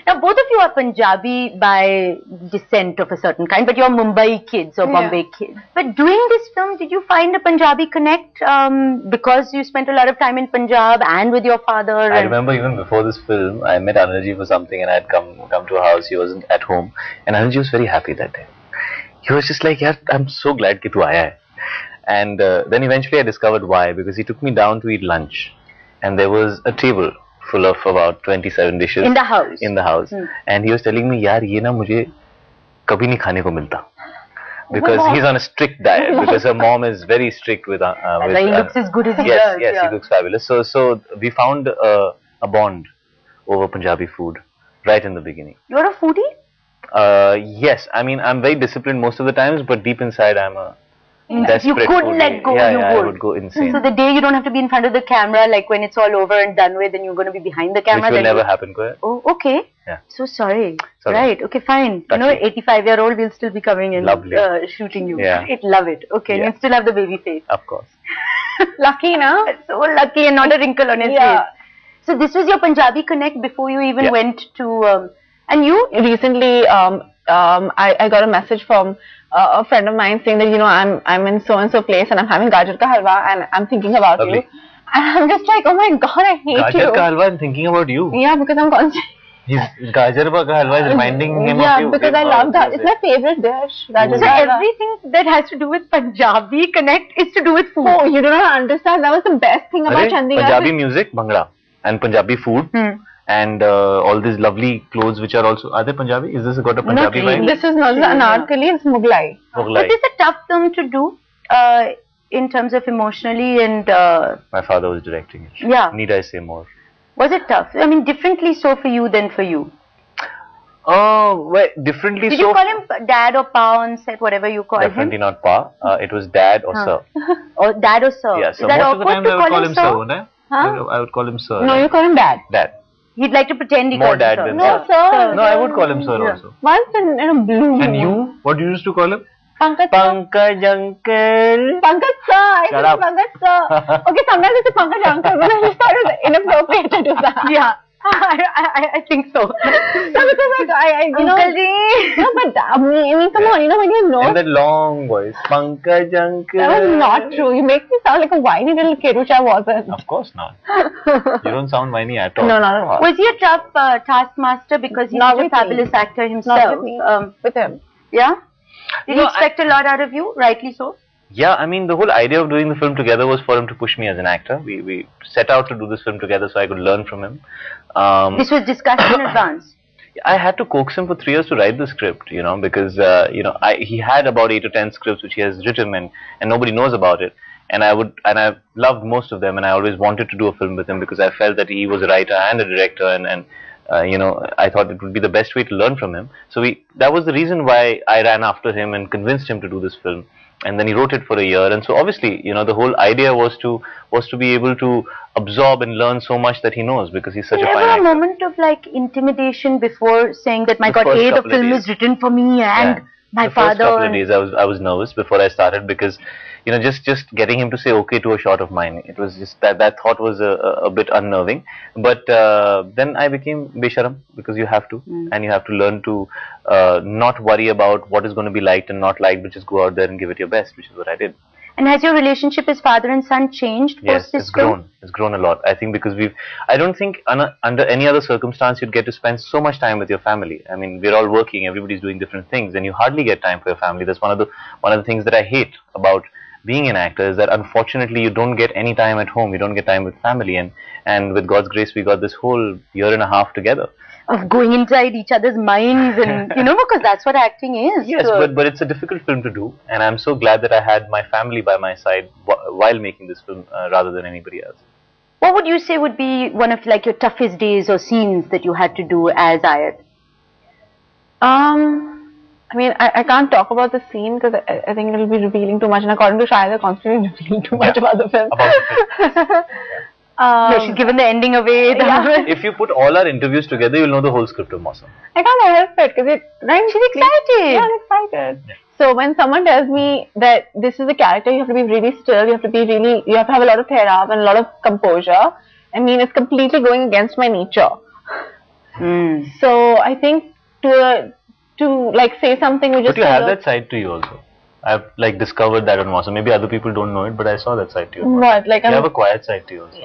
Now, both of you are Punjabi by descent of a certain kind, but you're Mumbai kids or Bombay kids. But doing this film, did you find a Punjabi connect because you spent a lot of time in Punjab and with your father? I remember even before this film, I met Anilji for something and I had come to a house. He wasn't at home, and Anilji was very happy that day. He was just like, "Yeah, I'm so glad that you aaya hai." And then eventually I discovered why, because he took me down to eat lunch, and there was a table full of about 27 dishes in the house. And he was telling me, "Yaar, ye na mujhe kabhi nahi khane ko milta," because he's on a strict diet. Because her mom is very strict with. He looks as good as he does. Yes, he looks fabulous. So we found a bond over Punjabi food right in the beginning. You're a foodie? Yes, I mean I'm very disciplined most of the times, but deep inside I'm a if you couldn't let go, you would. I would go insane. So the day you don't have to be in front of the camera, like when it's all over and done with, and you're going to be behind the camera. Which will never happen, Koya. Oh, okay. Yeah. So sorry. Right. Okay, fine. You know, 85-year-old will still be coming and shooting you. Yeah. Love it. Okay, you still have the baby face. Of course. Lucky, na? So lucky, and not a wrinkle on his face. So this was your Punjabi connect before you even went to. And you recently, I got a message from a friend of mine saying that, you know, I'm in so and so place and I'm having gajar ka halwa and I'm thinking about you. And I'm just like, oh my god, I hate you. Gajar ka halwa and thinking about you. Yeah, because I'm constantly. Gajar ka halwa is reminding him of you. Yeah, because I love that. It's my favorite dish. So everything that has to do with Punjabi connect is to do with food. Oh, you do not understand. That was the best thing about Chandigarh. Punjabi music, Bhangra, and Punjabi food. And all these lovely clothes which are also, are they Punjabi? Is this got a Punjabi vibe? This is not Anarkali, it's Mughlai. But it's a tough film to do in terms of emotionally and... My father was directing it. Yeah. Need I say more? Was it tough? I mean, differently so for you than for you? Oh, well, differently Did you call him dad or pa on set, whatever you call him? Definitely not pa. It was dad or sir. Or dad or sir. Yeah, so most of the time I would call him sir. I would call him sir. No, you call him dad. Dad. He'd like to pretend he more calls dad him than sir. sir. No, sir. No, I would call him sir also. Once in a blue. And you? What you used to call him? Pankaj uncle. Pankaj sir. I said Pankaj sir. Okay, sometimes it's a Pankaj uncle, but I just thought it was inappropriate to do that. Yeah. I think so. No, because I you know. No, but I mean, come on, you know when you know. And that long voice, Pankaj uncle. That was not true. You make me sound like a whiny little kid, which I wasn't. Of course not. You don't sound whiny at all. No, not at all. Was he a tough taskmaster because he's such a fabulous actor himself? Not with me. With him. Yeah? Did he expect a lot out of you? Rightly so? Yeah, I mean, the whole idea of doing the film together was for him to push me as an actor. We set out to do this film together so I could learn from him. This was discussed in advance? I had to coax him for 3 years to write the script, you know, because, you know, he had about 8 or 10 scripts which he has written and nobody knows about it. And I loved most of them, and I always wanted to do a film with him because I felt that he was a writer and a director, and you know, I thought it would be the best way to learn from him. So that was the reason why I ran after him and convinced him to do this film. And then he wrote it for a year, and so obviously, you know, the whole idea was to be able to absorb and learn so much that he knows, because he's such a fine actor. Never a moment of like intimidation before saying that, my God, the film is written for me and my father. The first couple of days I was nervous before I started, because, you know, just getting him to say okay to a shot of mine, it was just that thought was a bit unnerving. But then I became besharam, because you have to, and you have to learn to not worry about what is going to be liked and not liked, but just go out there and give it your best, which is what I did. And has your relationship as father and son changed post this film? Yes, it's grown a lot. I think because I don't think under any other circumstance you'd get to spend so much time with your family. I mean, we're all working, everybody's doing different things, and you hardly get time for your family. That's one of the things that I hate about being an actor, is that unfortunately you don't get any time at home, you don't get time with family, and with God's grace we got this whole year and a half together. Of going inside each other's minds, and you know, because that's what acting is. Yes, but it's a difficult film to do, and I'm so glad that I had my family by my side while making this film rather than anybody else. What would you say would be one of like your toughest days or scenes that you had to do as Ayat? I mean, I can't talk about the scene because I think it will be revealing too much, and according to Shahid, they're constantly revealing too much about the film. No, she's given the ending away. If you put all our interviews together, you'll know the whole script of Mausam. I can't help it because she's excited. Yeah, I'm excited. Yeah. So when someone tells me that this is a character, you have to be really still, you have to have a lot of therap and a lot of composure. I mean, it's completely going against my nature. So I think to like say something which is. But you have that side to you also. I've like discovered that on Mausam. Maybe other people don't know it, but I saw that side to you. What, like you have a quiet side to you also.